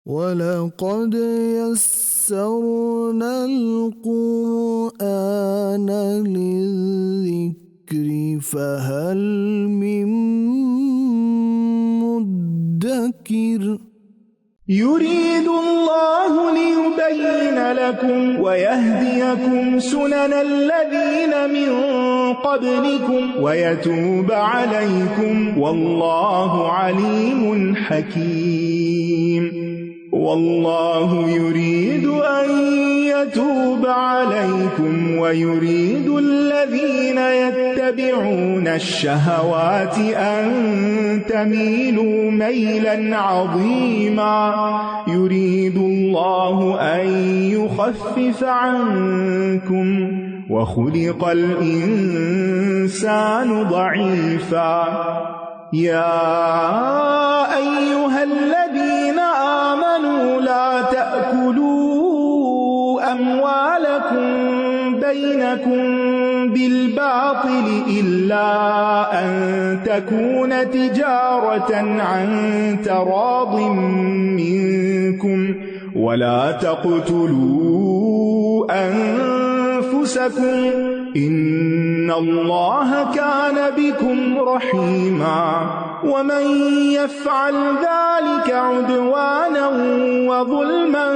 وَلَقَدْ يَسَّرْنَا الْقُرْآنَ لِلذِّكْرِ فَهَلْ مِن مُّدَّكِرٍ يريد الله ليبين لكم ويهديكم سنن الذين من قبلكم ويتوب عليكم والله عليم حكيم والله يريد أن يتوب عليكم ويريد الذين يتبعون الشهوات أن تميلوا ميلا عظيما يريد الله أن يخفف عنكم وخلق الإنسان ضعيفا يا أيها الذين آمنوا لا تأكلوا أموالكم بينكم بالباطل إلا أن تكون تجارة عن تراض منكم ولا تقتلوا أنفسكم إن الله كان بكم رحيما ومن يفعل ذلك عدوانا وظلما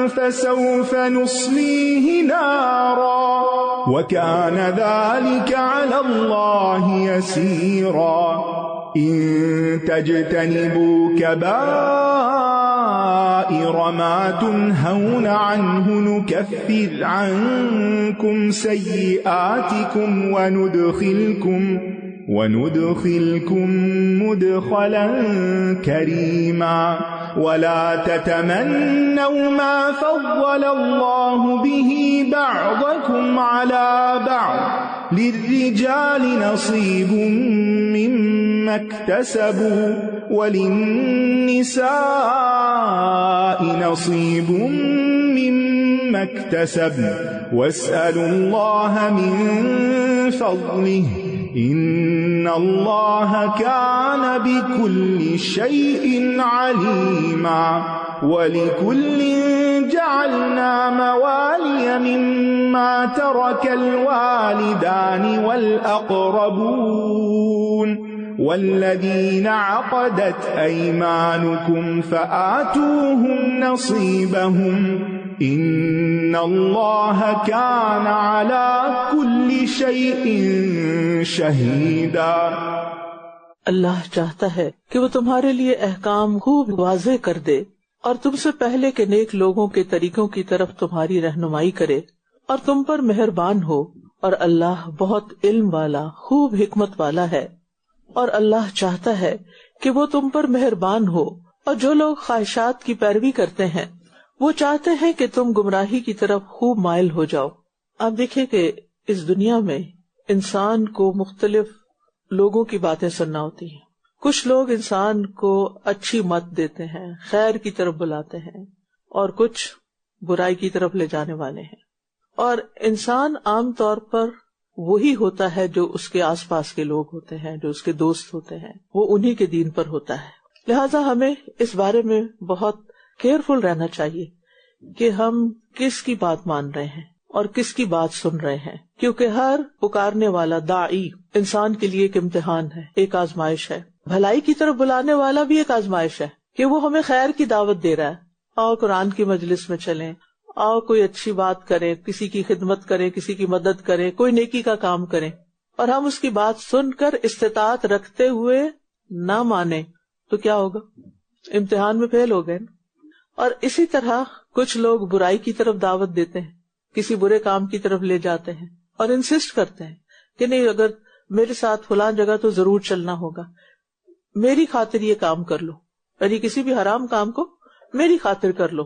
فسوف نصليه نارا وكان ذلك على الله يسيرا إن تجتنبوا كبائر ما تنهون عنه نكفر عنكم سيئاتكم وندخلكم مدخلا كريما ولا تتمنوا ما فضل الله به بعضكم على بعض للرجال نصيب مما اكتسبوا وللنساء نصيب مما اكتسبن واسألوا الله من فضله إن الله كان بكل شيء عليما ولكل جعلنا موالي مما ترك الوالدان والأقربون والذين عقدت أيمانكم فآتوهم نصيبهم إن الله كان على كل شيء شهيدا اللہ چاہتا ہے کہ وہ تمہارے لیے احکام خوب واضح کر دے اور تم سے پہلے کے نیک لوگوں کے طریقوں کی طرف تمہاری رہنمائی کرے اور تم پر مہربان ہو اور اللہ بہت علم والا خوب حکمت والا ہے اور اللہ چاہتا ہے کہ وہ تم پر مہربان ہو اور جو لوگ خواہشات کی پیروی کرتے ہیں وہ چاہتے ہیں کہ تم گمراہی کی طرف خوب مائل ہو جاؤ. آپ دیکھیں کہ اس دنیا میں انسان کو مختلف لوگوں کی باتیں سننا ہوتی ہیں. کچھ لوگ انسان کو اچھی مت دیتے ہیں، خیر کی طرف بلاتے ہیں، اور کچھ برائی کی طرف لے جانے والے ہیں. اور انسان عام طور پر وہی ہوتا ہے جو اس کے آس پاس کے لوگ ہوتے ہیں، جو اس کے دوست ہوتے ہیں، وہ انہی کے دین پر ہوتا ہے. لہٰذا ہمیں اس بارے میں بہت کیئرفل رہنا چاہیے کہ ہم کس کی بات مان رہے ہیں اور کس کی بات سن رہے ہیں، کیونکہ ہر پکارنے والا داعی انسان کے لیے ایک امتحان ہے، ایک آزمائش ہے. بھلائی کی طرف بلانے والا بھی ایک آزمائش ہے کہ وہ ہمیں خیر کی دعوت دے رہا ہے، آؤ قرآن کی مجلس میں چلیں، آؤ کوئی اچھی بات کریں، کسی کی خدمت کریں، کسی کی مدد کریں، کوئی نیکی کا کام کریں، اور ہم اس کی بات سن کر استطاعت رکھتے ہوئے نہ مانیں تو کیا ہوگا؟ امتحان میں فیل ہو گئے. اور اسی طرح کچھ لوگ برائی کی طرف دعوت دیتے ہیں، کسی برے کام کی طرف لے جاتے ہیں اور انسسٹ کرتے ہیں کہ نہیں، اگر میرے ساتھ فلان جگہ تو ضرور چلنا ہوگا، میری خاطر یہ کام کر لو، یعنی کسی بھی حرام کام کو میری خاطر کر لو.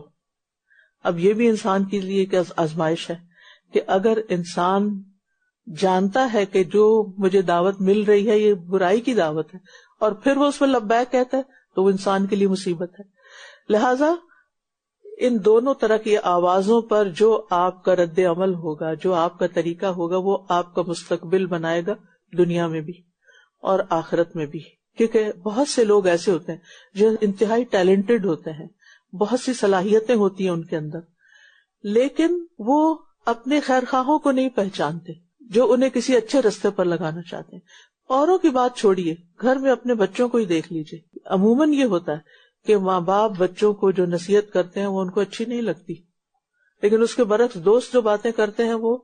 اب یہ بھی انسان کے لیے ایک آزمائش ہے کہ اگر انسان جانتا ہے کہ جو مجھے دعوت مل رہی ہے یہ برائی کی دعوت ہے اور پھر وہ اس میں لبیک کہتا ہے تو وہ انسان کے لیے مصیبت ہے. لہذا ان دونوں طرح کی آوازوں پر جو آپ کا رد عمل ہوگا، جو آپ کا طریقہ ہوگا، وہ آپ کا مستقبل بنائے گا، دنیا میں بھی اور آخرت میں بھی. کیونکہ بہت سے لوگ ایسے ہوتے ہیں جو انتہائی ٹیلنٹڈ ہوتے ہیں، بہت سی صلاحیتیں ہوتی ہیں ان کے اندر، لیکن وہ اپنے خیر خواہوں کو نہیں پہچانتے جو انہیں کسی اچھے رستے پر لگانا چاہتے ہیں۔ اوروں کی بات چھوڑیے، گھر میں اپنے بچوں کو ہی دیکھ لیجیے، عموماً یہ ہوتا ہے کہ ماں باپ بچوں کو جو نصیحت کرتے ہیں وہ ان کو اچھی نہیں لگتی، لیکن اس کے برعکس دوست جو باتیں کرتے ہیں وہ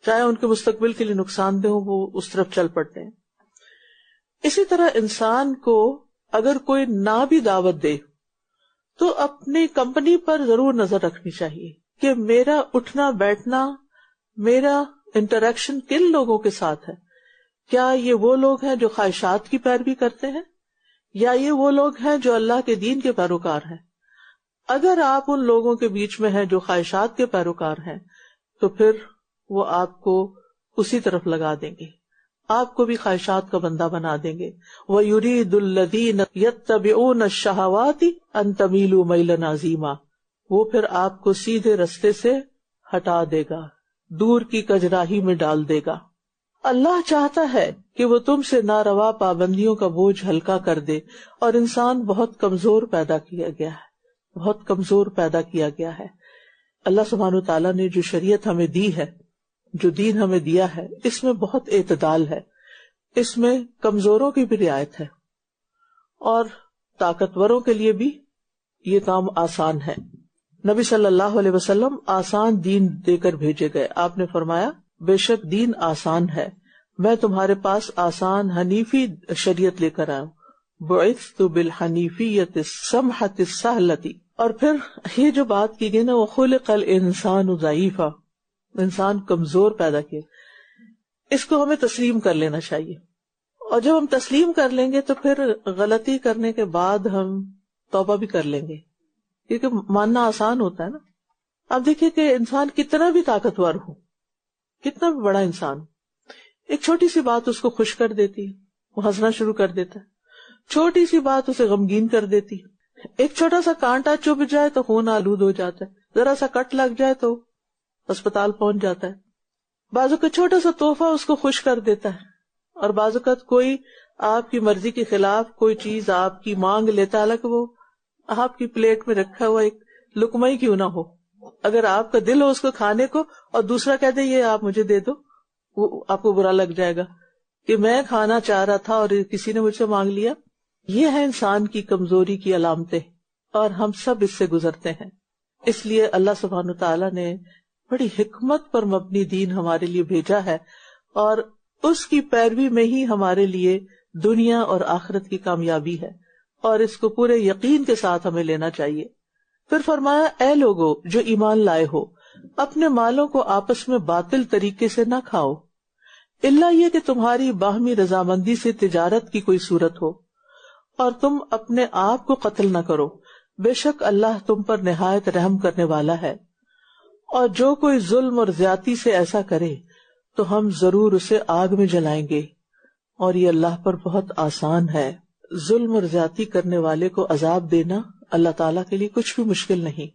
چاہے ان کے مستقبل کے لیے نقصان دہ ہو وہ اس طرف چل پڑتے ہیں۔ اسی طرح انسان کو اگر کوئی نہ بھی دعوت دے تو اپنی کمپنی پر ضرور نظر رکھنی چاہیے کہ میرا اٹھنا بیٹھنا، میرا انٹریکشن کن لوگوں کے ساتھ ہے۔ کیا یہ وہ لوگ ہیں جو خواہشات کی پیروی کرتے ہیں، یا یہ وہ لوگ ہیں جو اللہ کے دین کے پیروکار ہیں؟ اگر آپ ان لوگوں کے بیچ میں ہیں جو خواہشات کے پیروکار ہیں تو پھر وہ آپ کو اسی طرف لگا دیں گے، آپ کو بھی خواہشات کا بندہ بنا دیں گے۔ وَيُرِيدُ الَّذِينَ يَتَّبِعُونَ الشَّهَوَاتِ أَن تَمِيلُوا مَيْلًا عَظِيمًا، وہ پھر آپ کو سیدھے رستے سے ہٹا دے گا، دور کی کجراہی میں ڈال دے گا۔ اللہ چاہتا ہے کہ وہ تم سے ناروا پابندیوں کا بوجھ ہلکا کر دے، اور انسان بہت کمزور پیدا کیا گیا ہے، بہت کمزور پیدا کیا گیا ہے۔ اللہ سبحانہ وتعالیٰ نے جو شریعت ہمیں دی ہے، جو دین ہمیں دیا ہے، اس میں بہت اعتدال ہے، اس میں کمزوروں کی بھی رعایت ہے اور طاقتوروں کے لیے بھی یہ کام آسان ہے۔ نبی صلی اللہ علیہ وسلم آسان دین دے کر بھیجے گئے۔ آپ نے فرمایا بے شک دین آسان ہے، میں تمہارے پاس آسان حنیفی شریعت لے کر آیا ہوں، بعثت بالحنیفیۃ السمحۃ السہلۃ۔ اور پھر یہ جو بات کی گئی نا، وخلق الانسان ضعیفا، انسان کمزور پیدا کیا، اس کو ہمیں تسلیم کر لینا چاہیے، اور جب ہم تسلیم کر لیں گے تو پھر غلطی کرنے کے بعد ہم توبہ بھی کر لیں گے، کیونکہ ماننا آسان ہوتا ہے نا۔ اب دیکھیے کہ انسان کتنا بھی طاقتور ہو، کتنا بھی بڑا انسان، ایک چھوٹی سی بات اس کو خوش کر دیتی ہے، وہ ہنسنا شروع کر دیتا ہے، چھوٹی سی بات اسے غمگین کر دیتی ہے، ایک چھوٹا سا کانٹا چبھ جائے تو خون آلود ہو جاتا ہے، ذرا سا کٹ لگ جائے تو اسپتال پہنچ جاتا ہے۔ بعض اوقات چھوٹا سا تحفہ اس کو خوش کر دیتا ہے، اور بعض اوقات کوئی آپ کی مرضی کے خلاف کوئی چیز آپ کی مانگ لیتا ہے، حالانکہ وہ آپ کی پلیٹ میں رکھا ہوا ایک لقمہ ہی کیوں نہ ہو، اگر آپ کا دل ہو اس کو کھانے کو اور دوسرا کہہ دے یہ آپ مجھے دے دو، وہ آپ کو برا لگ جائے گا کہ میں کھانا چاہ رہا تھا اور کسی نے مجھ سے مانگ لیا۔ یہ ہے انسان کی کمزوری کی علامتیں، اور ہم سب اس سے گزرتے ہیں۔ اس لیے اللہ سبحانہ تعالیٰ نے بڑی حکمت پر مبنی دین ہمارے لیے بھیجا ہے، اور اس کی پیروی میں ہی ہمارے لیے دنیا اور آخرت کی کامیابی ہے، اور اس کو پورے یقین کے ساتھ ہمیں لینا چاہیے۔ پھر فرمایا اے لوگو جو ایمان لائے ہو، اپنے مالوں کو آپس میں باطل طریقے سے نہ کھاؤ، الا یہ کہ تمہاری باہمی رضامندی سے تجارت کی کوئی صورت ہو، اور تم اپنے آپ کو قتل نہ کرو، بے شک اللہ تم پر نہایت رحم کرنے والا ہے۔ اور جو کوئی ظلم اور زیادتی سے ایسا کرے تو ہم ضرور اسے آگ میں جلائیں گے، اور یہ اللہ پر بہت آسان ہے۔ ظلم اور زیادتی کرنے والے کو عذاب دینا اللہ تعالیٰ کے لیے کچھ بھی مشکل نہیں۔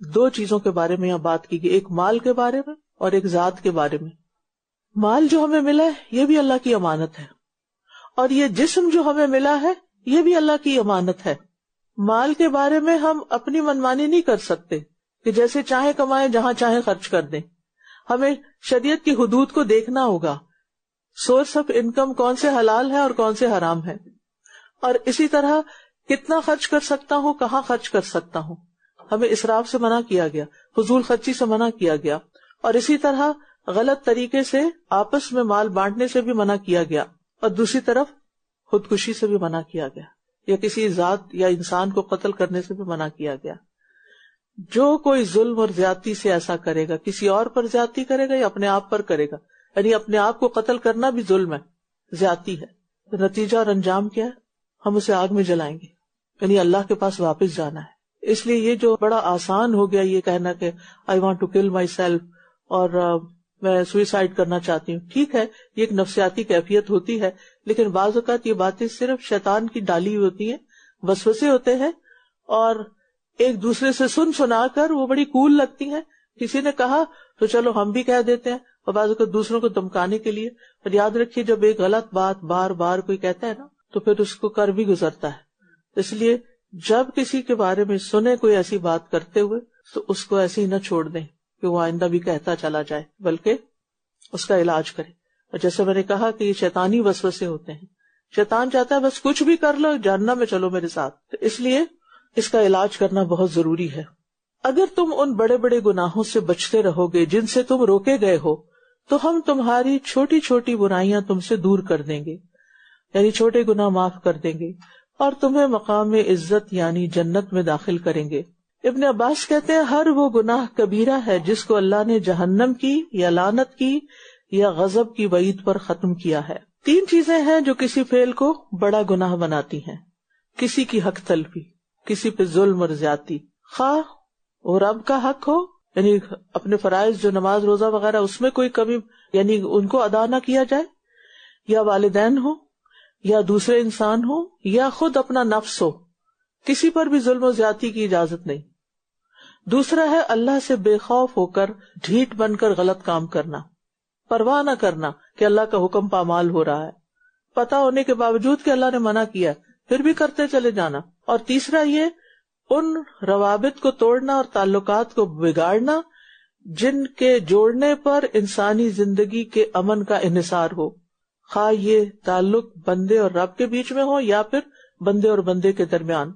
دو چیزوں کے بارے میں یہاں بات کی گئی، ایک مال کے بارے میں اور ایک ذات کے بارے میں۔ مال جو ہمیں ملا ہے یہ بھی اللہ کی امانت ہے، اور یہ جسم جو ہمیں ملا ہے یہ بھی اللہ کی امانت ہے۔ مال کے بارے میں ہم اپنی منمانی نہیں کر سکتے کہ جیسے چاہیں کمائیں جہاں چاہیں خرچ کر دیں، ہمیں شریعت کی حدود کو دیکھنا ہوگا، سورس آف انکم کون سے حلال ہے اور کون سے حرام ہے، اور اسی طرح کتنا خرچ کر سکتا ہوں، کہاں خرچ کر سکتا ہوں۔ ہمیں اسراف سے منع کیا گیا، فضول خرچی سے منع کیا گیا، اور اسی طرح غلط طریقے سے آپس میں مال بانٹنے سے بھی منع کیا گیا، اور دوسری طرف خودکشی سے بھی منع کیا گیا، یا کسی ذات یا انسان کو قتل کرنے سے بھی منع کیا گیا۔ جو کوئی ظلم اور زیادتی سے ایسا کرے گا، کسی اور پر زیادتی کرے گا یا اپنے آپ پر کرے گا، یعنی اپنے آپ کو قتل کرنا بھی ظلم ہے، زیادتی ہے، نتیجہ اور انجام کیا ہے؟ ہم اسے آگ میں جلائیں گے، یعنی اللہ کے پاس واپس جانا ہے۔ اس لیے یہ جو بڑا آسان ہو گیا یہ کہنا کہ I want to kill my self, اور میں سوئسائڈ کرنا چاہتی ہوں، ٹھیک ہے یہ ایک نفسیاتی کیفیت ہوتی ہے، لیکن بعض اوقات یہ باتیں صرف شیطان کی ڈالی ہوتی ہیں، وسوسے ہوتے ہیں، اور ایک دوسرے سے سنا کر وہ بڑی کول لگتی ہیں، کسی نے کہا تو چلو ہم بھی کہہ دیتے ہیں، اور بعض اوقات دوسروں کو دمکانے کے لیے۔ اور یاد رکھیے جب ایک غلط بات بار بار کوئی کہتا ہے نا تو پھر اس کو کر بھی گزرتا ہے، اس لیے جب کسی کے بارے میں سنے کوئی ایسی بات کرتے ہوئے تو اس کو ایسے ہی نہ چھوڑ دیں کہ وہ آئندہ بھی کہتا چلا جائے، بلکہ اس کا علاج کریں. اور جیسے میں نے کہا کہ یہ شیطانی وسوسے ہوتے ہیں، شیطان چاہتا ہے بس کچھ بھی کر لو، جہنم میں چلو میرے ساتھ، تو اس لیے اس کا علاج کرنا بہت ضروری ہے. اگر تم ان بڑے بڑے گناہوں سے بچتے رہو گے جن سے تم روکے گئے ہو تو ہم تمہاری چھوٹی چھوٹی برائیاں تم سے دور کر دیں گے، یعنی چھوٹے گناہ معاف کر دیں گے اور تمہیں مقام عزت یعنی جنت میں داخل کریں گے. ابن عباس کہتے ہیں ہر وہ گناہ کبیرہ ہے جس کو اللہ نے جہنم کی یا لعنت کی یا غضب کی وعید پر ختم کیا ہے. 3 چیزیں ہیں جو کسی فعل کو بڑا گناہ بناتی ہیں: کسی کی حق تلفی، کسی پہ ظلم اور زیادتی، خواہ وہ رب کا حق ہو یعنی اپنے فرائض جو نماز روزہ وغیرہ اس میں کوئی کمی یعنی ان کو ادا نہ کیا جائے، یا والدین ہو یا دوسرے انسان ہو یا خود اپنا نفس ہو، کسی پر بھی ظلم و زیادتی کی اجازت نہیں. دوسرا ہے اللہ سے بے خوف ہو کر ڈھیٹ بن کر غلط کام کرنا، پرواہ نہ کرنا کہ اللہ کا حکم پامال ہو رہا ہے، پتہ ہونے کے باوجود کہ اللہ نے منع کیا پھر بھی کرتے چلے جانا. اور تیسرا یہ ان روابط کو توڑنا اور تعلقات کو بگاڑنا جن کے جوڑنے پر انسانی زندگی کے امن کا انحصار ہو، خواہ یہ تعلق بندے اور رب کے بیچ میں ہو یا پھر بندے اور بندے کے درمیان.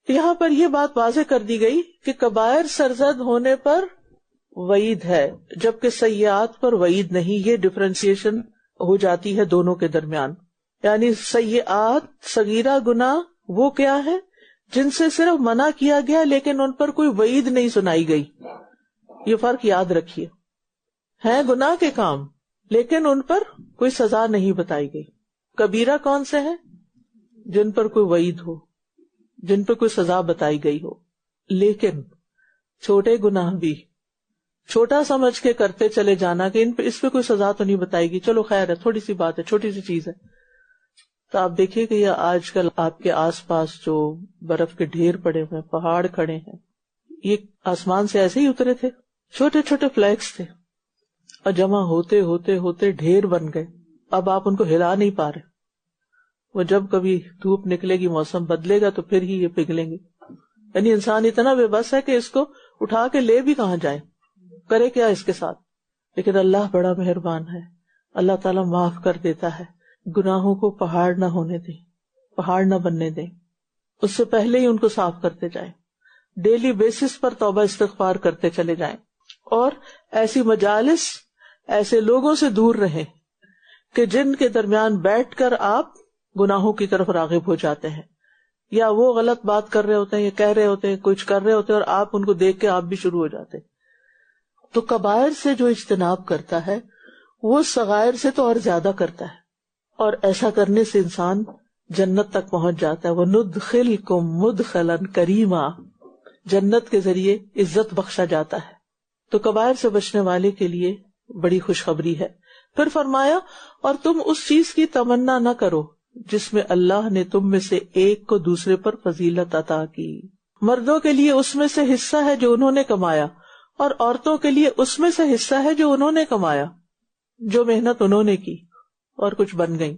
یہاں پر یہ بات واضح کر دی گئی کہ کبائر سرزد ہونے پر وعید ہے جبکہ سیئات پر وعید نہیں. یہ ڈفرینسیشن ہو جاتی ہے دونوں کے درمیان. یعنی سیئات صغیرہ گناہ وہ کیا ہے جن سے صرف منع کیا گیا لیکن ان پر کوئی وعید نہیں سنائی گئی. یہ فرق یاد رکھیے، ہیں گناہ کے کام لیکن ان پر کوئی سزا نہیں بتائی گئی. کبیرہ کون سے ہیں؟ جن پر کوئی وعید ہو، جن پر کوئی سزا بتائی گئی ہو. لیکن چھوٹے گناہ بھی چھوٹا سمجھ کے کرتے چلے جانا کہ اس پہ کوئی سزا تو نہیں بتائی گی، چلو خیر ہے، تھوڑی سی بات ہے، چھوٹی سی چیز ہے. تو آپ دیکھیے کہ یہ آج کل آپ کے آس پاس جو برف کے ڈھیر پڑے ہوئے، پہاڑ کھڑے ہیں، یہ آسمان سے ایسے ہی اترے تھے، چھوٹے چھوٹے فلیکس تھے اور جمع ہوتے ہوتے ہوتے ڈھیر بن گئے. اب آپ ان کو ہلا نہیں پا رہے. وہ جب کبھی دھوپ نکلے گی، موسم بدلے گا تو پھر ہی یہ پگھلیں گے. یعنی انسان اتنا بے بس ہے کہ اس کو اٹھا کے لے بھی کہاں جائے، کرے کیا اس کے ساتھ. لیکن اللہ بڑا مہربان ہے، اللہ تعالیٰ معاف کر دیتا ہے. گناہوں کو پہاڑ نہ ہونے دیں، پہاڑ نہ بننے دیں، اس سے پہلے ہی ان کو صاف کرتے جائیں. ڈیلی بیسس پر توبہ استغفار کرتے چلے جائیں اور ایسی مجالس، ایسے لوگوں سے دور رہیں کہ جن کے درمیان بیٹھ کر آپ گناہوں کی طرف راغب ہو جاتے ہیں، یا وہ غلط بات کر رہے ہوتے ہیں یا کہہ رہے ہوتے ہیں، کچھ کر رہے ہوتے ہیں اور آپ ان کو دیکھ کے آپ بھی شروع ہو جاتے. تو کبائر سے جو اجتناب کرتا ہے وہ صغائر سے تو اور زیادہ کرتا ہے، اور ایسا کرنے سے انسان جنت تک پہنچ جاتا ہے. وَنُدْخِلْكُمْ مُدْخَلًا كَرِيمًا، جنت کے ذریعے عزت بخشا جاتا ہے. تو کبائر سے بچنے والے کے لیے بڑی خوشخبری ہے. پھر فرمایا اور تم اس چیز کی تمنا نہ کرو جس میں اللہ نے تم میں سے ایک کو دوسرے پر فضیلت عطا کی. مردوں کے لیے اس میں سے حصہ ہے جو انہوں نے کمایا، اور عورتوں کے لیے اس میں سے حصہ ہے جو انہوں نے کمایا، جو محنت انہوں نے کی اور کچھ بن گئی.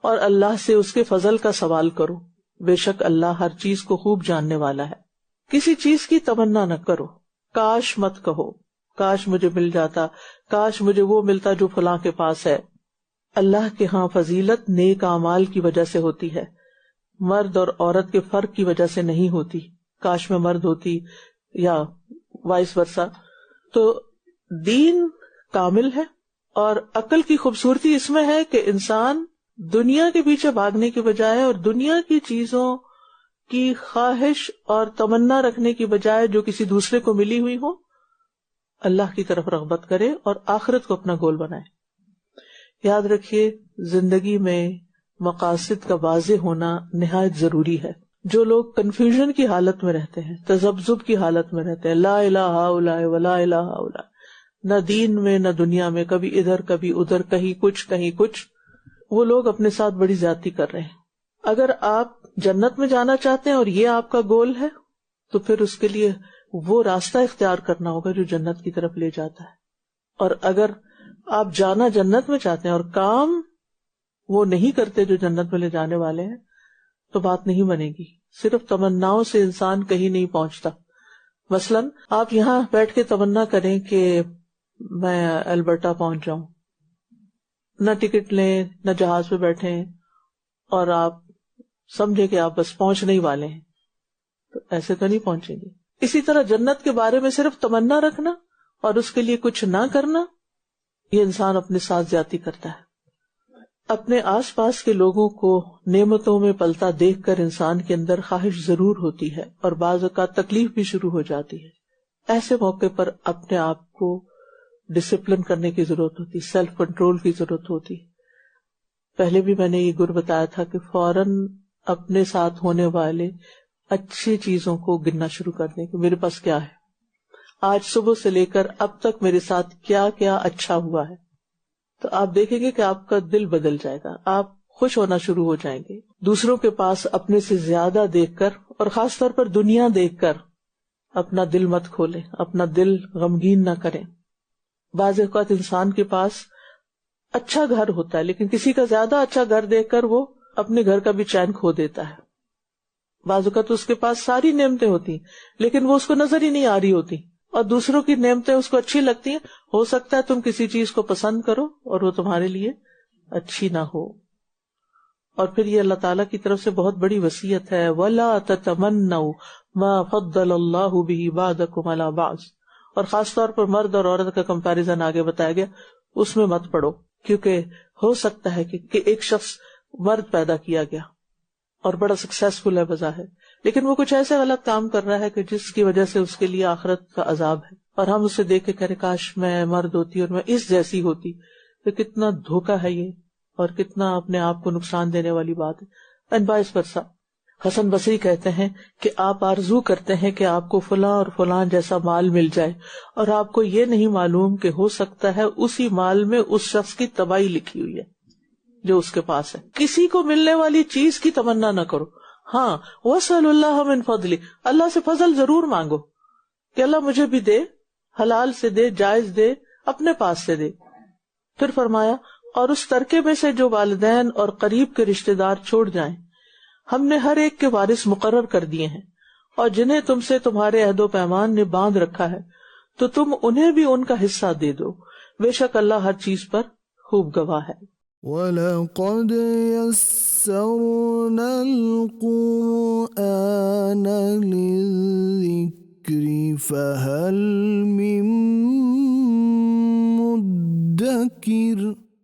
اور اللہ سے اس کے فضل کا سوال کرو، بے شک اللہ ہر چیز کو خوب جاننے والا ہے. کسی چیز کی تمنا نہ کرو، کاش مت کہو، کاش مجھے مل جاتا، کاش مجھے وہ ملتا جو فلاں کے پاس ہے. اللہ کے ہاں فضیلت نیک اعمال کی وجہ سے ہوتی ہے، مرد اور عورت کے فرق کی وجہ سے نہیں ہوتی. کاش میں مرد ہوتی یا وائس ورسا. تو دین کامل ہے، اور عقل کی خوبصورتی اس میں ہے کہ انسان دنیا کے پیچھے بھاگنے کے بجائے اور دنیا کی چیزوں کی خواہش اور تمنا رکھنے کی بجائے جو کسی دوسرے کو ملی ہوئی ہو، اللہ کی طرف رغبت کرے اور آخرت کو اپنا گول بنائے. یاد رکھیے زندگی میں مقاصد کا واضح ہونا نہایت ضروری ہے. جو لوگ کنفیوژن کی حالت میں رہتے ہیں، تذبذب کی حالت میں رہتے ہیں، لا الہ الا ولا الہ الا، نہ دین میں نہ دنیا میں، کبھی ادھر کبھی ادھر، کہیں کچھ، وہ لوگ اپنے ساتھ بڑی زیادتی کر رہے ہیں. اگر آپ جنت میں جانا چاہتے ہیں اور یہ آپ کا گول ہے تو پھر اس کے لیے وہ راستہ اختیار کرنا ہوگا جو جنت کی طرف لے جاتا ہے. اور اگر آپ جانا جنت میں چاہتے ہیں اور کام وہ نہیں کرتے جو جنت میں لے جانے والے ہیں تو بات نہیں بنے گی. صرف تمناؤں سے انسان کہیں نہیں پہنچتا. مثلاً آپ یہاں بیٹھ کے تمنا کریں کہ میں البرٹا پہنچ جاؤں، نہ ٹکٹ لیں نہ جہاز پہ بیٹھیں اور آپ سمجھے کہ آپ بس پہنچنے ہی والے ہیں، تو ایسے تو نہیں پہنچیں گے. اسی طرح جنت کے بارے میں صرف تمنا رکھنا اور اس کے لیے کچھ نہ کرنا، یہ انسان اپنے ساتھ زیادتی کرتا ہے. اپنے آس پاس کے لوگوں کو نعمتوں میں پلتا دیکھ کر انسان کے اندر خواہش ضرور ہوتی ہے اور بعض اوقات تکلیف بھی شروع ہو جاتی ہے. ایسے موقع پر اپنے آپ کو ڈسپلن کرنے کی ضرورت ہوتی، سیلف کنٹرول کی ضرورت ہوتی. پہلے بھی میں نے یہ گر بتایا تھا کہ فوراً اپنے ساتھ ہونے والے اچھی چیزوں کو گننا شروع کر دیں کہ میرے پاس کیا ہے، آج صبح سے لے کر اب تک میرے ساتھ کیا کیا اچھا ہوا ہے. تو آپ دیکھیں گے کہ آپ کا دل بدل جائے گا، آپ خوش ہونا شروع ہو جائیں گے. دوسروں کے پاس اپنے سے زیادہ دیکھ کر اور خاص طور پر دنیا دیکھ کر اپنا دل مت کھولیں، اپنا دل غمگین نہ کریں. بعض اوقات انسان کے پاس اچھا گھر ہوتا ہے لیکن کسی کا زیادہ اچھا گھر دیکھ کر وہ اپنے گھر کا بھی چین کھو دیتا ہے. بعض اوقات اس کے پاس ساری نعمتیں ہوتی لیکن وہ اس کو نظر ہی نہیں آ رہی ہوتی، اور دوسروں کی نعمتیں اس کو اچھی لگتی ہیں. ہو سکتا ہے تم کسی چیز کو پسند کرو اور وہ تمہارے لیے اچھی نہ ہو. اور پھر یہ اللہ تعالیٰ کی طرف سے بہت بڑی وصیت ہے، وَلَا تَتَمَنَّوْا مَا فَضَّلَ اللَّهُ بِهِ بَعْضَكُمْ عَلَى بَعْضٍ. اور خاص طور پر مرد اور عورت کا کمپیریزن آگے بتایا گیا، اس میں مت پڑو، کیونکہ ہو سکتا ہے کہ ایک شخص مرد پیدا کیا گیا اور بڑا سکسیسفل ہے بظاہر، لیکن وہ کچھ ایسے غلط کام کر رہا ہے کہ جس کی وجہ سے اس کے لیے آخرت کا عذاب ہے، اور ہم اسے دیکھ کے کہہ رہے کاش میں مرد ہوتی اور میں اس جیسی ہوتی. تو کتنا دھوکہ ہے یہ اور کتنا اپنے آپ کو نقصان دینے والی بات ہے. And vice versa. Hasan Basri کہتے ہیں کہ آپ آرزو کرتے ہیں کہ آپ کو فلاں اور فلاں جیسا مال مل جائے، اور آپ کو یہ نہیں معلوم کہ ہو سکتا ہے اسی مال میں اس شخص کی تباہی لکھی ہوئی ہے جو اس کے پاس ہے. کسی کو ملنے والی چیز کی تمنا نہ کرو. ہاں وَاسْأَلُوا اللَّهَ مِنْ فَضْلِهِ، اللہ سے فضل ضرور مانگو کہ اللہ مجھے بھی دے، حلال سے دے، جائز دے، اپنے پاس سے دے. پھر فرمایا اور اس ترکے میں سے جو والدین اور قریب کے رشتے دار چھوڑ جائیں ہم نے ہر ایک کے وارث مقرر کر دیے ہیں، اور جنہیں تم سے تمہارے عہد و پیمان نے باندھ رکھا ہے تو تم انہیں بھی ان کا حصہ دے دو، بے شک اللہ ہر چیز پر خوب گواہ ہے. وَلَقَدْ يَسَّرْنَا الْقُرْآنَ لِلذِّكْرِ فَهَلْ مِن مُّدَّكِرٍ.